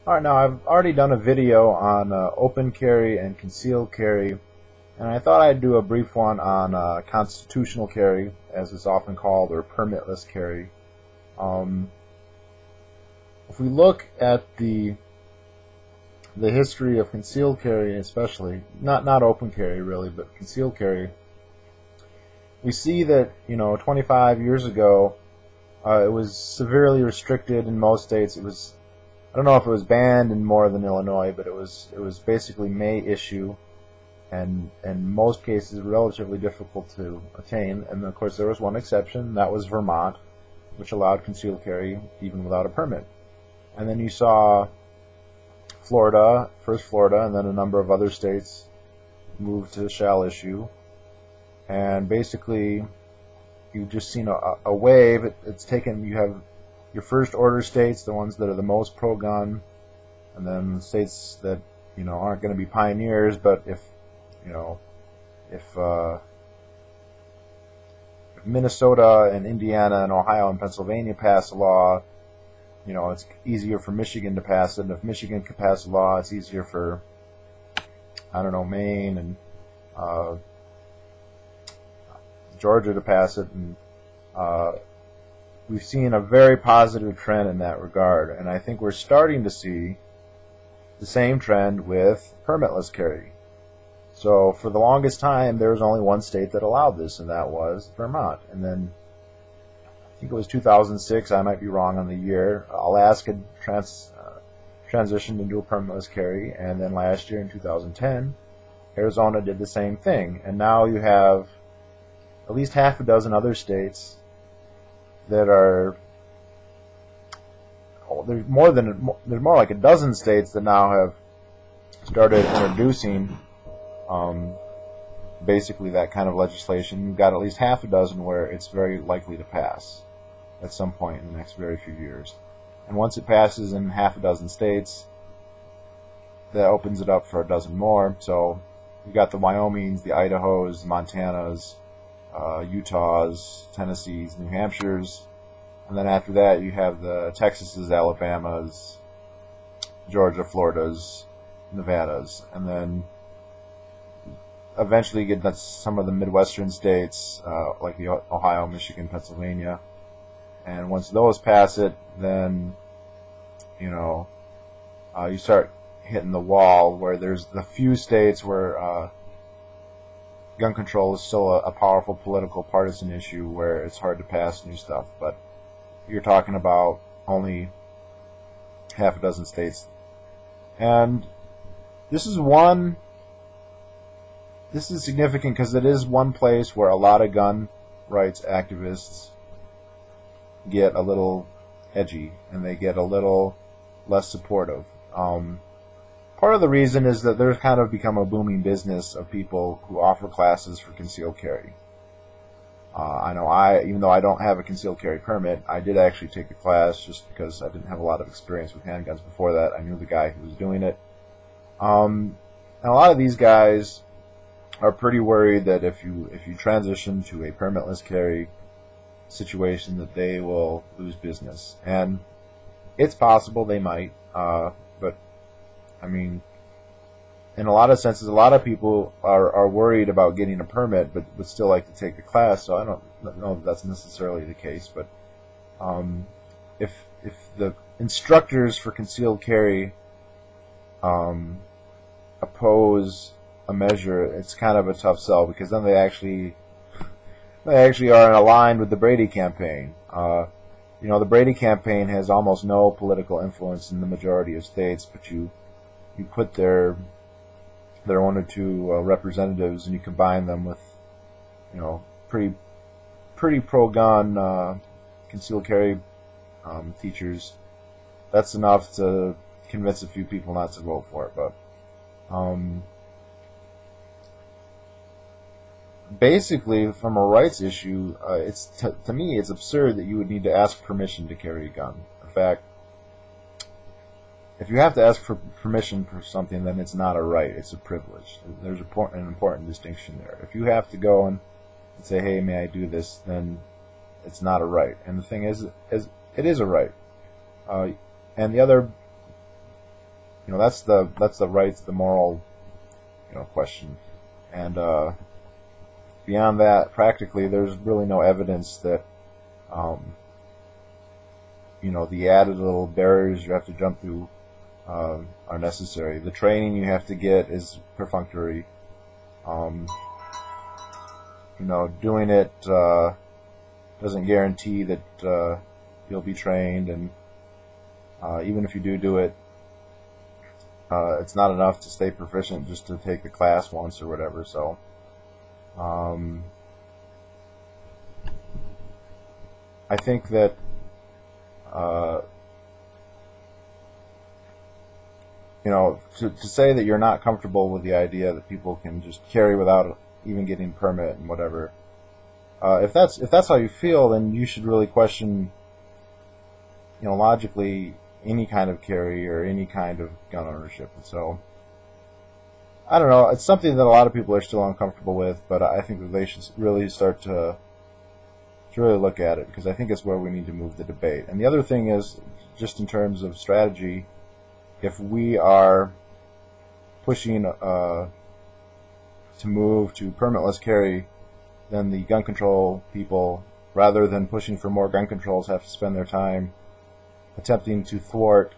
Alright, now I've already done a video on open carry and concealed carry, and I thought I'd do a brief one on constitutional carry, as it's often called, or permitless carry. If we look at the history of concealed carry, especially not open carry really, but concealed carry, we see that 25 years ago it was severely restricted in most states. I don't know if it was banned in more than Illinois, but it was basically may issue, and in most cases relatively difficult to attain. And of course there was one exception, that was Vermont, which allowed concealed carry even without a permit. And then you saw Florida, first Florida, and then a number of other states moved to shall issue. And basically you've just seen a wave. It's taken, you have your first order states, the ones that are the most pro-gun, and then states that aren't going to be pioneers, but if Minnesota and Indiana and Ohio and Pennsylvania pass a law, it's easier for Michigan to pass it. And if Michigan can pass a law, it's easier for, I don't know, Maine and Georgia to pass it. And we've seen a very positive trend in that regard. And I think we're starting to see the same trend with permitless carry. So for the longest time, there was only one state that allowed this, and that was Vermont. And then I think it was 2006, I might be wrong on the year, Alaska transitioned into a permitless carry, and then last year in 2010, Arizona did the same thing. And now you have at least half a dozen other states that are, there's more like a dozen states that now have started introducing basically that kind of legislation. You've got at least half a dozen where it's very likely to pass at some point in the next very few years. And once it passes in half a dozen states, that opens it up for a dozen more. So you've got the Wyomings, the Idahos, the Montanas, Utahs, Tennessees, New Hampshires, and then after that you have the Texases, Alabamas, Georgia, Floridas, Nevadas, and then eventually you get some of the Midwestern states like the Ohio, Michigan, Pennsylvania. And once those pass it, then you start hitting the wall where there's the few states where gun control is still a powerful political partisan issue where it's hard to pass new stuff. But you're talking about only half a dozen states. And this is significant because it is one place where a lot of gun rights activists get a little edgy and they get a little less supportive. Part of the reason is that there's kind of become a booming business of people who offer classes for concealed carry. I know even though I don't have a concealed carry permit, I did actually take a class just because I didn't have a lot of experience with handguns before that. I knew the guy who was doing it. And a lot of these guys are pretty worried that if you transition to a permitless carry situation that they will lose business. And it's possible they might, but I mean, in a lot of senses, a lot of people are worried about getting a permit but would still like to take the class, so I don't know if that's necessarily the case. But if the instructors for concealed carry oppose a measure, it's kind of a tough sell, because then they actually are aligned with the Brady campaign. The Brady campaign has almost no political influence in the majority of states, but you put their one or two representatives and you combine them with pretty pro-gun concealed carry teachers. That's enough to convince a few people not to vote for it. But basically, from a rights issue, to me it's absurd that you would need to ask permission to carry a gun. In fact, if you have to ask for permission for something, then it's not a right, it's a privilege. There's an important distinction there. If you have to go and say, hey, may I do this, then it's not a right. And the thing is it is a right. And the other that's the rights, the moral, question. And beyond that, practically, there's really no evidence that the added little barriers you have to jump through are necessary. The training you have to get is perfunctory. Doing it doesn't guarantee that you'll be trained, and even if you do it, it's not enough to stay proficient just to take the class once or whatever. So, I think that to say that you're not comfortable with the idea that people can just carry without even getting a permit and whatever, if that's how you feel, then you should really question, logically, any kind of carry or any kind of gun ownership. And so, I don't know. It's something that a lot of people are still uncomfortable with, but I think that they should really start to really look at it, because I think it's where we need to move the debate. And the other thing is, just in terms of strategy, if we are pushing to move to permitless carry, then the gun control people, rather than pushing for more gun controls, have to spend their time attempting to thwart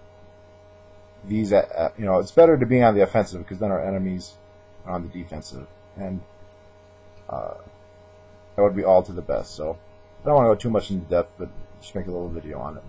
these. It's better to be on the offensive, because then our enemies are on the defensive, and that would be all to the best. So I don't want to go too much into depth, but just make a little video on it.